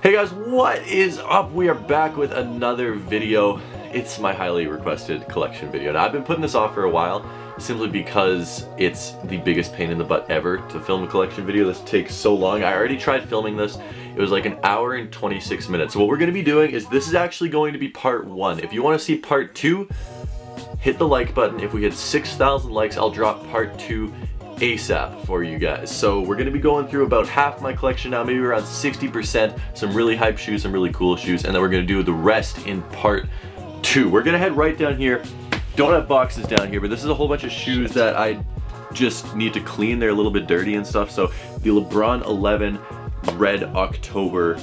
Hey guys, what is up? We are back with another video. It's my highly requested collection video. Now I've been putting this off for a while simply because it's the biggest pain in the butt ever to film a collection video. This takes so long. I already tried filming this. It was like an hour and 26 minutes. So what we're going to be doing is this is actually going to be part 1. If you want to see part 2, hit the like button. If we hit 6,000 likes, I'll drop part 2 ASAP for you guys. So we're going to be going through about half my collection now, maybe around 60%, some really hype shoes, some really cool shoes, and then we're going to do the rest in part 2. We're going to head right down here. Don't have boxes down here, but this is a whole bunch of shoes that I just need to clean. They're a little bit dirty and stuff. So the LeBron 11 Red October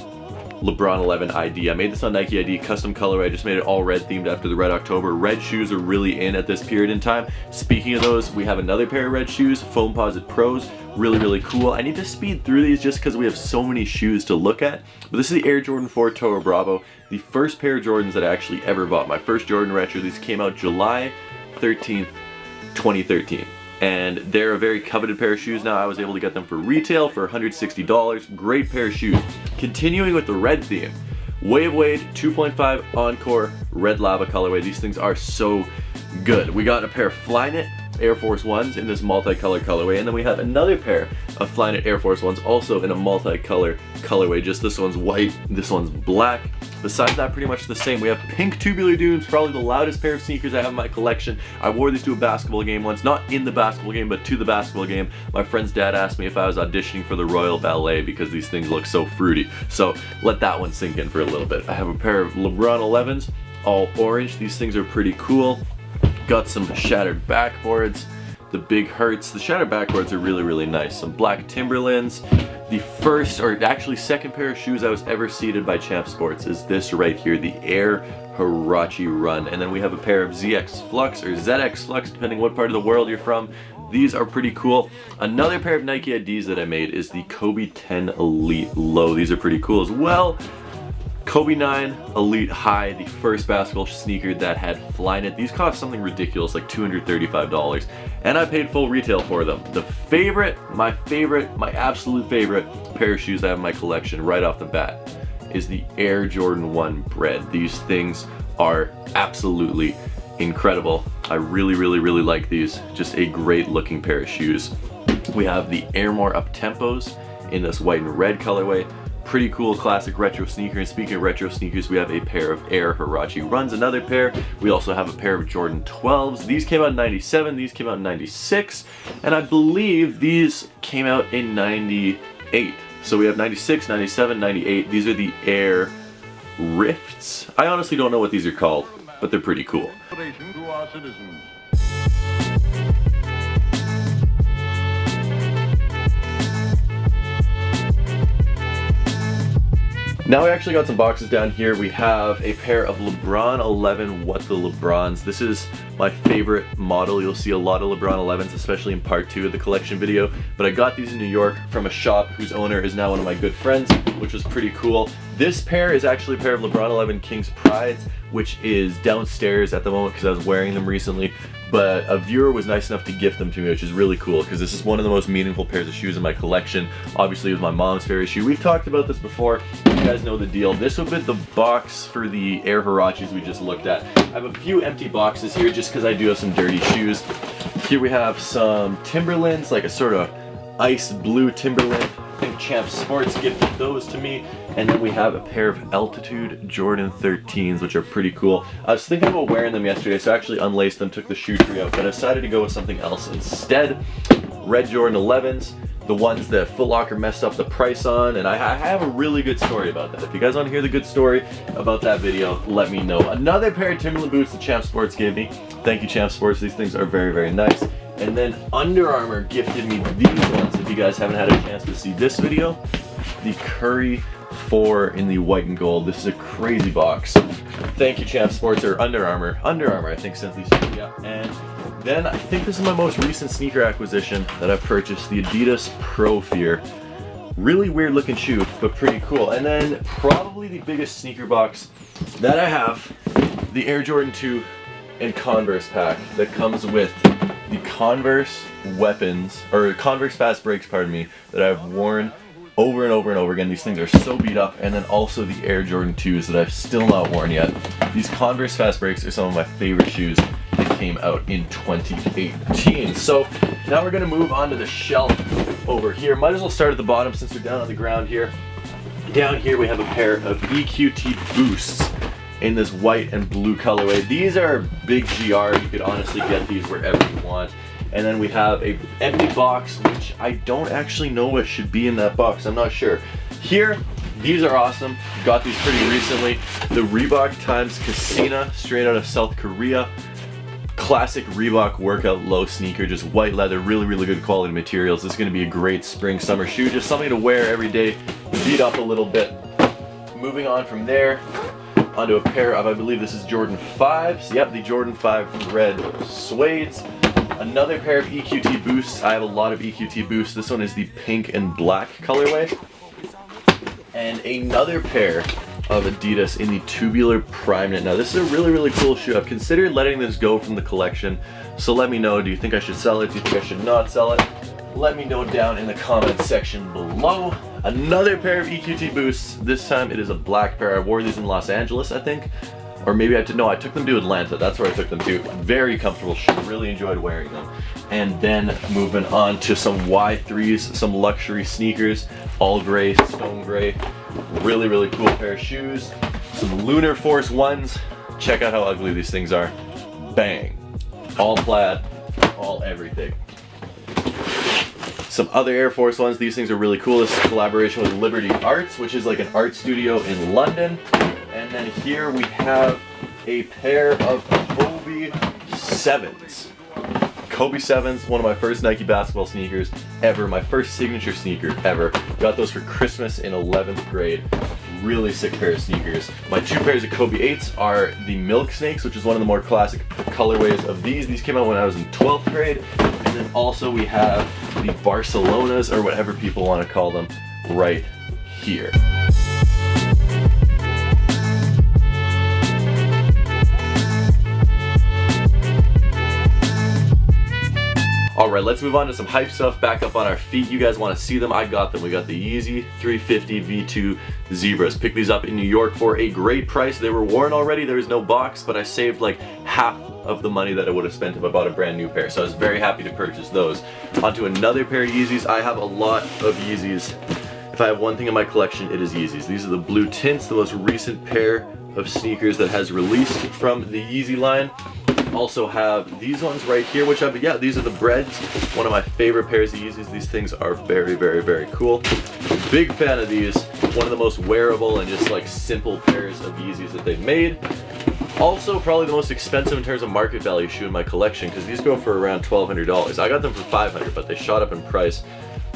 LeBron 11 ID. I made this on Nike ID, custom colorway. I just made it all red themed after the Red October. Red shoes are really in at this period in time. Speaking of those, we have another pair of red shoes, Foamposite Pros. Really cool. I need to speed through these just because we have so many shoes to look at. But this is the Air Jordan 4 Toro Bravo, the first pair of Jordans that I actually ever bought. My first Jordan retro. These came out July 13th, 2013. And they're a very coveted pair of shoes now. I was able to get them for retail for $160. Great pair of shoes. Continuing with the red theme, Way of Wade 2.5 Encore Red Lava colorway. These things are so good. We got a pair of Flyknit Air Force Ones in this multicolor colorway, and then we have another pair of Flyknit Air Force Ones also in a multicolor colorway. Just this one's white, this one's black. Besides that, pretty much the same. We have pink tubular dunes, probably the loudest pair of sneakers I have in my collection. I wore these to a basketball game once, not in the basketball game, but to the basketball game. My friend's dad asked me if I was auditioning for the Royal Ballet because these things look so fruity. So let that one sink in for a little bit. I have a pair of LeBron 11s, all orange. These things are pretty cool. Got some shattered backboards, the big Hurts. The shattered backboards are really nice. Some black Timberlands. The first, or actually second pair of shoes I was ever seated by Champ Sports is this right here, the Air Huarache Run. And then we have a pair of ZX Flux or ZX Flux, depending what part of the world you're from. These are pretty cool. Another pair of Nike IDs that I made is the Kobe 10 Elite Low. These are pretty cool as well. Kobe 9 Elite High, the first basketball sneaker that had Flyknit. These cost something ridiculous, like $235, and I paid full retail for them. The favorite, my absolute favorite pair of shoes I have in my collection right off the bat is the Air Jordan 1 Bread. These things are absolutely incredible. I really like these. Just a great looking pair of shoes. We have the Airmore Up-Tempos in this white and red colorway. Pretty cool classic retro sneaker. And speaking of retro sneakers, we have a pair of Air Huarache Runs, another pair. We also have a pair of Jordan 12s. These came out in 97, these came out in 96, and I believe these came out in 98. So we have 96, 97, 98. These are the Air Rifts. I honestly don't know what these are called, but they're pretty cool. To our citizens. Now we actually got some boxes down here. We have a pair of LeBron 11 What the LeBrons. This is my favorite model. You'll see a lot of LeBron 11s, especially in part 2 of the collection video. But I got these in New York from a shop whose owner is now one of my good friends, which was pretty cool. This pair is actually a pair of LeBron 11 King's Prides, which is downstairs at the moment because I was wearing them recently. But a viewer was nice enough to gift them to me, which is really cool because this is one of the most meaningful pairs of shoes in my collection. Obviously, it was my mom's favorite shoe. We've talked about this before. You guys know the deal. This will fit the box for the Air Huaraches we just looked at. I have a few empty boxes here just because I do have some dirty shoes. Here we have some Timberlands, like a sort of ice blue Timberland. I think Champ Sports gifted those to me. And then we have a pair of Altitude Jordan 13s, which are pretty cool. I was thinking about wearing them yesterday, so I actually unlaced them, took the shoe tree out, but I decided to go with something else instead. Red Jordan 11s, the ones that Foot Locker messed up the price on, and I have a really good story about that. If you guys want to hear the good story about that video, let me know. Another pair of Timberland boots that Champ Sports gave me. Thank you, Champ Sports. These things are very nice. And then Under Armour gifted me these ones. If you guys haven't had a chance to see this video, the Curry 4 in the white and gold. This is a crazy box. Thank you, Champ Sports, or Under Armour. Under Armour, I think, sent these to me. Yeah. And then I think this is my most recent sneaker acquisition that I've purchased, the Adidas Pro Fear. Really weird looking shoe, but pretty cool. And then probably the biggest sneaker box that I have, the Air Jordan 2 and Converse pack that comes with the Converse Weapons, or Converse Fast Breaks, pardon me, that I've worn over and over and over again. These things are so beat up. And then also the Air Jordan 2s that I've still not worn yet. These Converse Fast Breaks are some of my favorite shoes that came out in 2018. So now we're gonna move on to the shelf over here. Might as well start at the bottom since we're down on the ground here. Down here we have a pair of EQT Boosts in this white and blue colorway. These are big GR. You could honestly get these wherever you want. And then we have a empty box, which I don't actually know what should be in that box. I'm not sure. Here, these are awesome. Got these pretty recently. The Reebok Times Casino, straight out of South Korea. Classic Reebok workout low sneaker, just white leather, really, really good quality materials. This is gonna be a great spring, summer shoe. Just something to wear every day, beat up a little bit. Moving on from there, onto a pair of, I believe this is Jordan 5s. Yep, the Jordan 5 red suedes. Another pair of EQT Boosts. I have a lot of EQT Boosts. This one is the pink and black colorway. And another pair of Adidas in the tubular prime knit. Now this is a really, really cool shoe. I've considered letting this go from the collection. So let me know, do you think I should sell it? Do you think I should not sell it? Let me know down in the comments section below. Another pair of EQT Boosts. This time it is a black pair. I wore these in Los Angeles, I think. Or maybe I took them to Atlanta. That's where I took them to. Very comfortable shoe. Really enjoyed wearing them. And then moving on to some Y3s, some luxury sneakers, all gray, stone gray. Really, really cool pair of shoes. Some Lunar Force 1s. Check out how ugly these things are. Bang. All plaid, all everything. Some other Air Force 1s. These things are really cool. This is a collaboration with Liberty Arts, which is like an art studio in London. And then here we have a pair of Kobe 7s. Kobe 7s, one of my first Nike basketball sneakers ever, my first signature sneaker ever. Got those for Christmas in 11th grade. Really sick pair of sneakers. My two pairs of Kobe 8s are the Milk Snakes, which is one of the more classic colorways of these. These came out when I was in 12th grade. And then also we have the Barcelonas, or whatever people want to call them, right here. Alright, let's move on to some hype stuff back up on our feet. You guys want to see them? I got them. We got the Yeezy 350 V2 Zebras. Picked these up in New York for a great price. They were worn already. There was no box, but I saved like half of the money that I would have spent if I bought a brand new pair. So I was very happy to purchase those. Onto another pair of Yeezys. I have a lot of Yeezys. If I have one thing in my collection, it is Yeezys. These are the blue tints, the most recent pair of sneakers that has released from the Yeezy line. Also have these ones right here, which yeah, these are the Breads. One of my favorite pairs of Yeezys. These things are very, very, very cool. Big fan of these. One of the most wearable and just like simple pairs of Yeezys that they've made. Also probably the most expensive in terms of market value shoe in my collection, because these go for around $1,200. I got them for $500, but they shot up in price.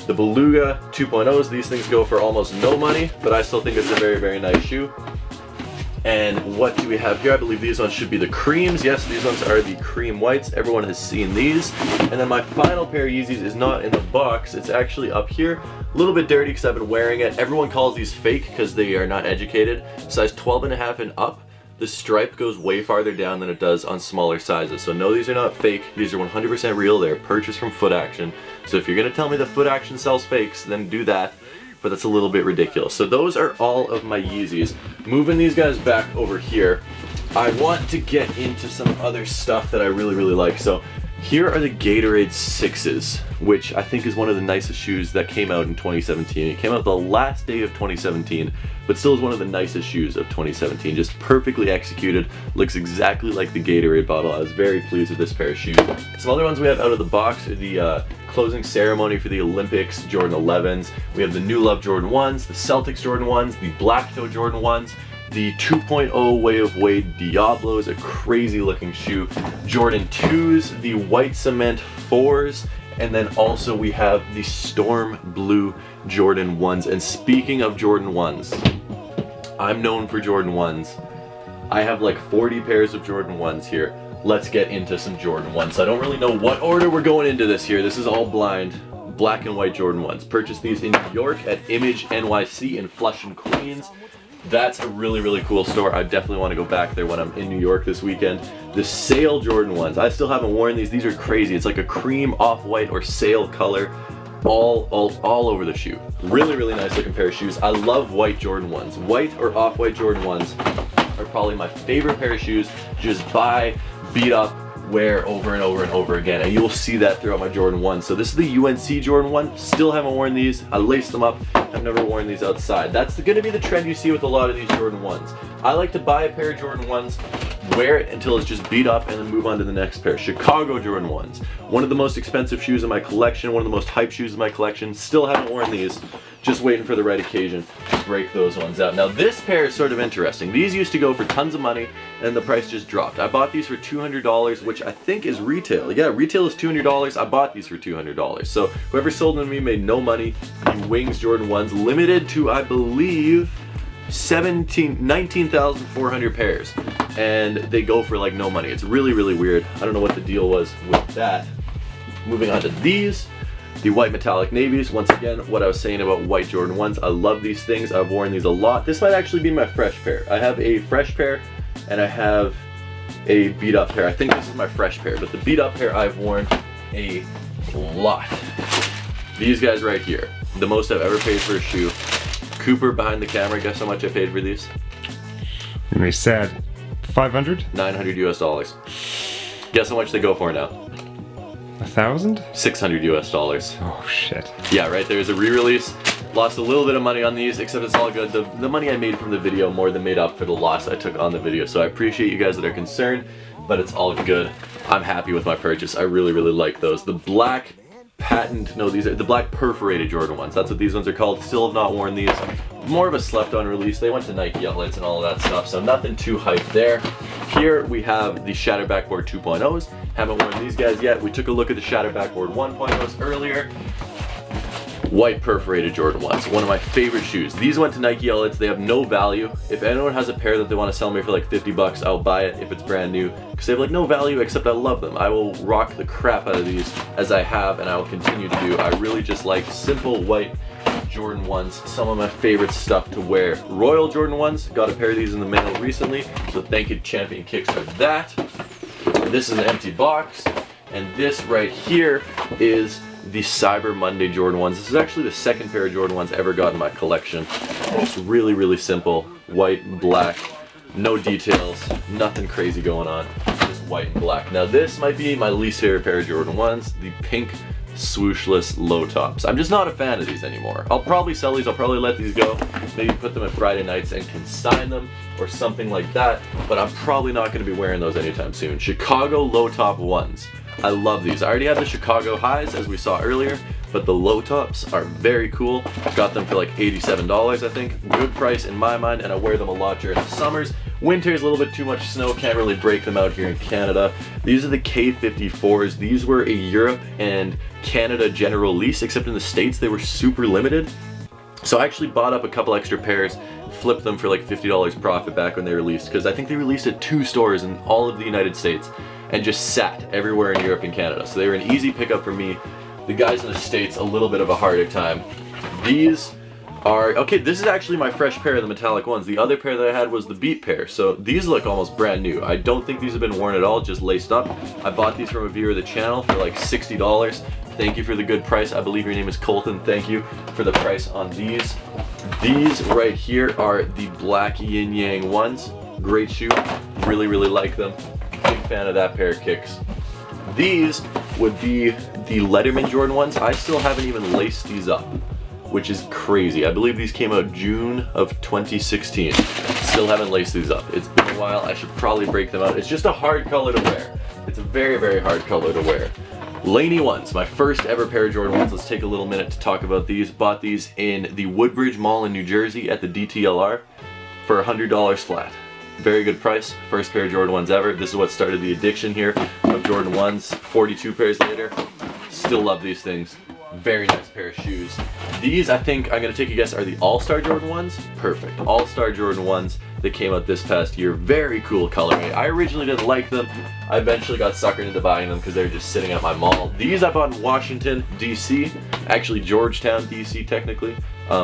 The Beluga 2.0s, these things go for almost no money, but I still think it's a very, very nice shoe. And what do we have here? I believe these ones should be the creams. Yes, these ones are the cream whites. Everyone has seen these. And then my final pair of Yeezys is not in the box. It's actually up here. A little bit dirty because I've been wearing it. Everyone calls these fake because they are not educated. Size 12.5 and up. The stripe goes way farther down than it does on smaller sizes. So no, these are not fake. These are 100% real. They're purchased from Foot Action. So if you're gonna tell me that Foot Action sells fakes, then do that. But that's a little bit ridiculous. So those are all of my Yeezys. Moving these guys back over here, I want to get into some other stuff that I really, really like. So here are the Gatorade 6s, which I think is one of the nicest shoes that came out in 2017. It came out the last day of 2017, but still is one of the nicest shoes of 2017. Just perfectly executed, looks exactly like the Gatorade bottle. I was very pleased with this pair of shoes. Some other ones we have out of the box are the closing ceremony for the Olympics Jordan 11s. We have the New Love Jordan 1s, the Celtics Jordan 1s, the Black Toe Jordan 1s, the 2.0 Way of Wade Diablo is a crazy looking shoe, Jordan 2s, the White Cement 4s, and then also we have the Storm Blue Jordan 1s. And speaking of Jordan 1s, I'm known for Jordan 1s. I have like 40 pairs of Jordan 1s here. Let's get into some Jordan 1s. I don't really know what order we're going into this here. This is all blind. Black and white Jordan 1s. Purchased these in New York at Image NYC in Flushing, Queens. That's a really, really cool store. I definitely want to go back there when I'm in New York this weekend. The Sail Jordan 1s. I still haven't worn these. These are crazy. It's like a cream off-white or sail color. all over the shoe. Really, really nice looking pair of shoes. I love white Jordan 1s. White or off-white Jordan 1s are probably my favorite pair of shoes. Just buy, beat up, wear over and over and over again, and you'll see that throughout my Jordan 1. So this is the UNC Jordan 1. Still haven't worn these. I laced them up. I've never worn these outside. That's gonna be the trend you see with a lot of these Jordan 1s. I like to buy a pair of Jordan 1s, wear it until it's just beat up, and then move on to the next pair. Chicago Jordan 1s. One of the most expensive shoes in my collection, one of the most hype shoes in my collection. Still haven't worn these. Just waiting for the right occasion to break those ones out. Now this pair is sort of interesting. These used to go for tons of money and the price just dropped. I bought these for $200, which I think is retail. Yeah, retail is $200. I bought these for $200. So whoever sold them to me made no money. The Wings Jordan 1s, limited to, I believe, 19,400 pairs. And they go for like no money. It's really, really weird. I don't know what the deal was with that. Moving on to these. The white metallic navies. Once again, what I was saying about white Jordan 1s. I love these things. I've worn these a lot. This might actually be my fresh pair. I have a fresh pair and I have a beat up pair. I think this is my fresh pair, but the beat up pair I've worn a lot. These guys right here. The most I've ever paid for a shoe. Cooper behind the camera, guess how much I paid for these? And they said 500? 900 US dollars. Guess how much they go for now? 1,000? 600 US dollars. Oh shit. Yeah, right, there's a re-release. Lost a little bit of money on these, except it's all good. The money I made from the video more than made up for the loss I took on the video. So I appreciate you guys that are concerned, but it's all good. I'm happy with my purchase. I really, really like those. The black patent, no, these are the black perforated Jordan 1s. That's what these ones are called. Still have not worn these. More of a slept on release. They went to Nike outlets and all of that stuff, so nothing too hyped there. Here we have the Shatter Backboard 2.0s. Haven't worn these guys yet. We took a look at the Shatter Backboard 1.0s earlier. White perforated Jordan 1s, one of my favorite shoes. These went to Nike outlets. They have no value. If anyone has a pair that they want to sell me for like 50 bucks, I'll buy it if it's brand new, because they have like no value, except I love them. I will rock the crap out of these, as I have and I will continue to do. I really just like simple white Jordan 1s, some of my favorite stuff to wear. Royal Jordan 1s, got a pair of these in the mail recently, so thank you Champion Kicks for that. This is an empty box, and this right here is the Cyber Monday Jordan 1s. This is actually the second pair of Jordan 1s I ever got in my collection. Just really, really simple, white and black, no details, nothing crazy going on, just white and black. Now this might be my least favorite pair of Jordan 1s, the pink swooshless low tops. I'm just not a fan of these anymore. I'll probably sell these, I'll probably let these go, maybe put them at Friday nights and consign them or something like that, but I'm probably not going to be wearing those anytime soon. Chicago low top 1s. I love these. I already have the Chicago highs, as we saw earlier, but the low tops are very cool. Got them for like $87, I think. Good price in my mind, and I wear them a lot during the summers. Winter's a little bit too much snow, can't really break them out here in Canada. These are the K54s. These were a Europe and Canada general release, except in the States they were super limited. So I actually bought up a couple extra pairs, flipped them for like $50 profit back when they released, because I think they released at 2 stores in all of the United States and just sat everywhere in Europe and Canada. So they were an easy pickup for me. The guys in the States, a little bit of a harder time. These are, okay, this is actually my fresh pair of the metallic ones. The other pair that I had was the beat pair. So these look almost brand new. I don't think these have been worn at all, just laced up. I bought these from a viewer of the channel for like $60. Thank you for the good price. I believe your name is Colton. Thank you for the price on these. These right here are the black yin yang ones. Great shoe. Really, really like them. Big fan of that pair of kicks. These would be the Letterman Jordan 1s. I still haven't even laced these up, which is crazy. I believe these came out June of 2016. Still haven't laced these up. It's been a while. I should probably break them out. It's just a hard color to wear. It's a very, very hard color to wear. Laney 1s, my first ever pair of Jordan 1s. Let's take a little minute to talk about these. Bought these in the Woodbridge Mall in New Jersey at the DTLR for $100 flat. Very good price. First pair of Jordan 1s ever. This is what started the addiction here of Jordan 1s. 42 pairs later. Still love these things. Very nice pair of shoes. These, I think, I'm going to take a guess, are the All-Star Jordan 1s? Perfect. All-Star Jordan 1s that came out this past year. Very cool colorway. I originally didn't like them. I eventually got suckered into buying them because they were just sitting at my mall. These I bought in Washington, D.C. Actually, Georgetown, D.C. technically.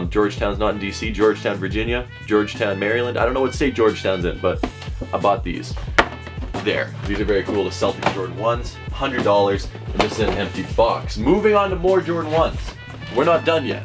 Georgetown's not in D.C. Georgetown, Virginia. Georgetown, Maryland. I don't know what state Georgetown's in, but I bought these. There. These are very cool. The Celtics Jordan 1s. $100. And this is an empty box. Moving on to more Jordan 1s. we're not done yet.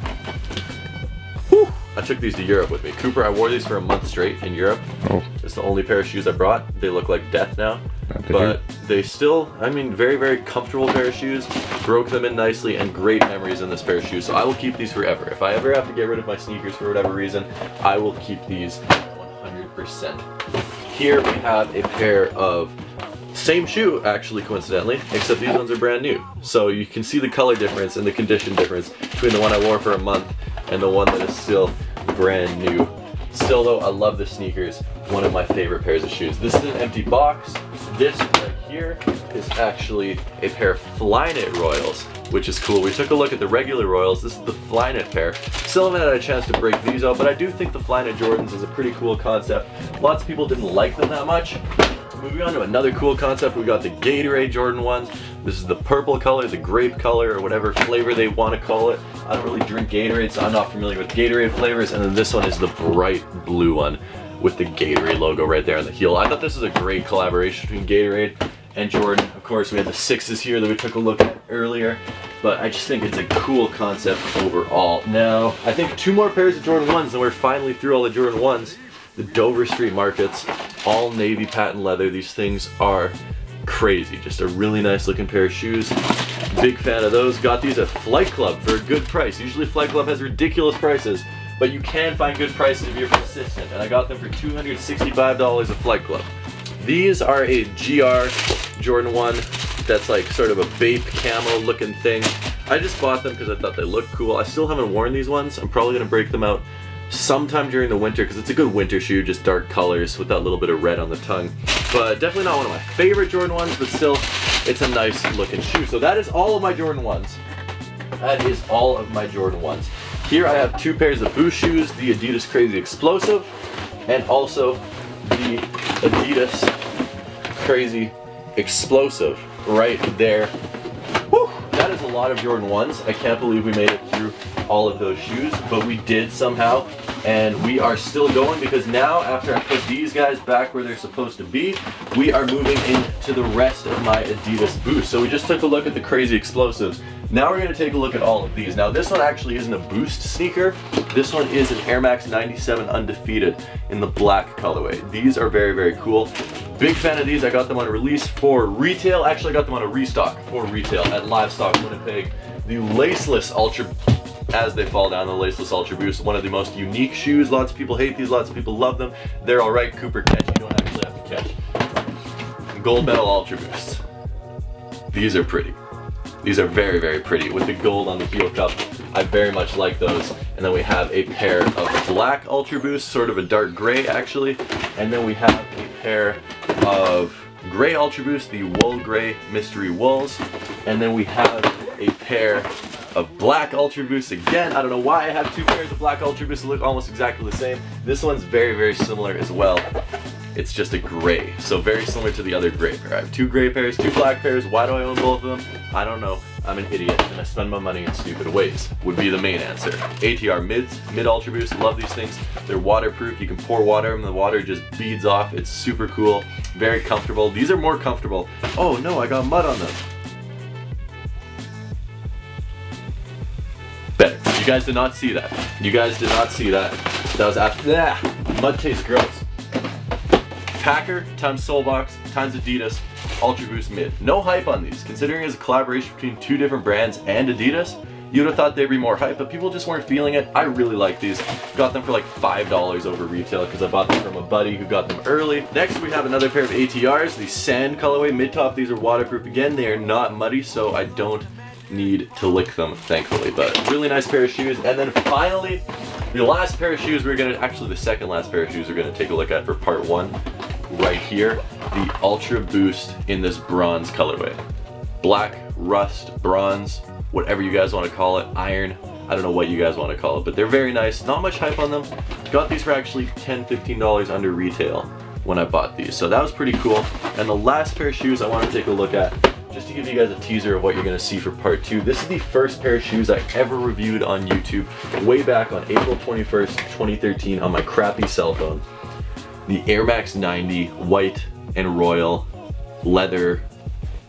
Whew. I took these to Europe with me. Cooper, I wore these for a month straight in Europe. Oh. It's the only pair of shoes I brought. They look like death now. They But do. they still, I mean, very, very comfortable pair of shoes. Broke them in nicely and great memories in this pair of shoes. So I will keep these forever. If I ever have to get rid of my sneakers for whatever reason, I will keep these 100%. Here we have a pair of same shoe, actually, coincidentally, except these ones are brand new. So you can see the color difference and the condition difference between the one I wore for a month and the one that is still brand new. Still though, I love the sneakers. One of my favorite pairs of shoes. This is an empty box. This right here is actually a pair of Flyknit Royals, which is cool. We took a look at the regular Royals. This is the Flyknit pair. Still haven't had a chance to break these out, but I do think the Flyknit Jordans is a pretty cool concept. Lots of people didn't like them that much. Moving on to another cool concept, we got the Gatorade Jordan 1s. This is the purple color, the grape color, or whatever flavor they want to call it. I don't really drink Gatorade, so I'm not familiar with Gatorade flavors. And then this one is the bright blue one with the Gatorade logo right there on the heel. I thought this was a great collaboration between Gatorade and Jordan. Of course, we had the 6s here that we took a look at earlier, but I just think it's a cool concept overall. Now, I think 2 more pairs of Jordan 1s, and we're finally through all the Jordan 1s. The Dover Street Markets, all navy patent leather. These things are crazy. Just a really nice looking pair of shoes. Big fan of those. Got these at Flight Club for a good price. Usually Flight Club has ridiculous prices, but you can find good prices if you're persistent. And I got them for $265 at Flight Club. These are a GR Jordan 1 that's like sort of a Bape camo looking thing. I just bought them because I thought they looked cool. I still haven't worn these ones. I'm probably gonna break them out sometime during the winter because it's a good winter shoe, just dark colors with that little bit of red on the tongue. But definitely not one of my favorite Jordan 1s, but still, it's a nice looking shoe. So that is all of my Jordan 1s. That is all of my Jordan 1s. Here I have 2 pairs of Boost shoes, the Adidas Crazy Explosive, and also the Adidas Crazy Explosive right there. Whew, that is a lot of Jordan 1s. I can't believe we made it through all of those shoes, but we did somehow, and we are still going because now, after I put these guys back where they're supposed to be, we are moving into the rest of my Adidas Boost. So we just took a look at the Crazy Explosives. Now we're going to take a look at all of these. Now this one actually isn't a Boost sneaker. This one is an Air Max 97 Undefeated in the black colorway. These are very, very cool. Big fan of these. I got them on release for retail. Actually, I got them on a restock for retail at Livestock Winnipeg. The laceless Ultra, as they fall down, the laceless Ultra Boost, one of the most unique shoes. Lots of people hate these, lots of people love them. They're all right. Cooper, catch. You don't actually have to catch. Gold medal Ultra Boosts. These are pretty. These are very, very pretty with the gold on the heel cup. I very much like those. And then we have a pair of black Ultra Boosts, sort of a dark gray actually. And then we have a pair of gray Ultra Boosts, the wool gray mystery wools. And then we have a pair of black Ultra Boosts again. I don't know why I have 2 pairs of black Ultra Boosts that look almost exactly the same. This one's very, very similar as well. It's just a gray, so very similar to the other gray pair. I have 2 gray pairs, 2 black pairs. Why do I own both of them? I don't know. I'm an idiot and I spend my money in stupid ways, would be the main answer. ATR mids, mid Ultra Boost, love these things. They're waterproof. You can pour water and the water just beads off. It's super cool, very comfortable. These are more comfortable. Oh no, I got mud on them. Better. You guys did not see that. You guys did not see that. That was after, mud tastes gross. Packer times Soulbox times Adidas Ultra Boost mid. No hype on these. Considering it's a collaboration between 2 different brands and Adidas, you would have thought they'd be more hype, but people just weren't feeling it. I really like these. Got them for like $5 over retail because I bought them from a buddy who got them early. Next we have another pair of ATRs, the sand colorway mid top. These are waterproof again. They are not muddy, so I don't need to lick them, thankfully, but really nice pair of shoes. And then finally, the last pair of shoes the second last pair of shoes we're gonna take a look at for part 1. Right here, the Ultra Boost in this bronze colorway. Black, rust, bronze, whatever you guys want to call it, iron, I don't know what you guys want to call it, but they're very nice. Not much hype on them. Got these for actually $10, $15 under retail when I bought these, so that was pretty cool. And the last pair of shoes I want to take a look at, just to give you guys a teaser of what you're going to see for part 2. This is the first pair of shoes I ever reviewed on YouTube, way back on April 21st, 2013 on my crappy cell phone. The Air Max 90 white and royal leather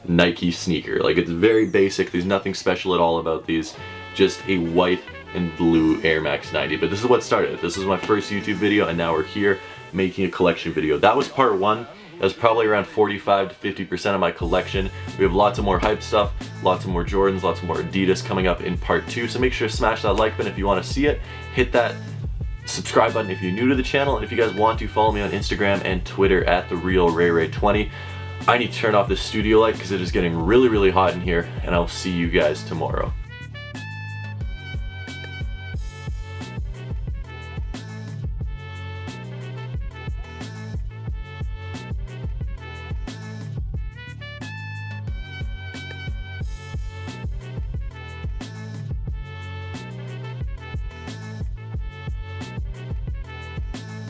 Nike sneaker. Like, it's very basic. There's nothing special at all about these. just a white and blue Air Max 90. But this is what started. This was my first YouTube video, and now we're here making a collection video. That was part one. That was probably around 45 to 50% of my collection. We have lots of more hype stuff, lots of more Jordans, lots of more Adidas coming up in part two. So make sure to smash that like button if you want to see it. Hit that subscribe button if you're new to the channel, and if you guys want to, follow me on Instagram and Twitter at @TheRealRayRay20. I need to turn off the studio light because it is getting really hot in here, and I'll see you guys tomorrow.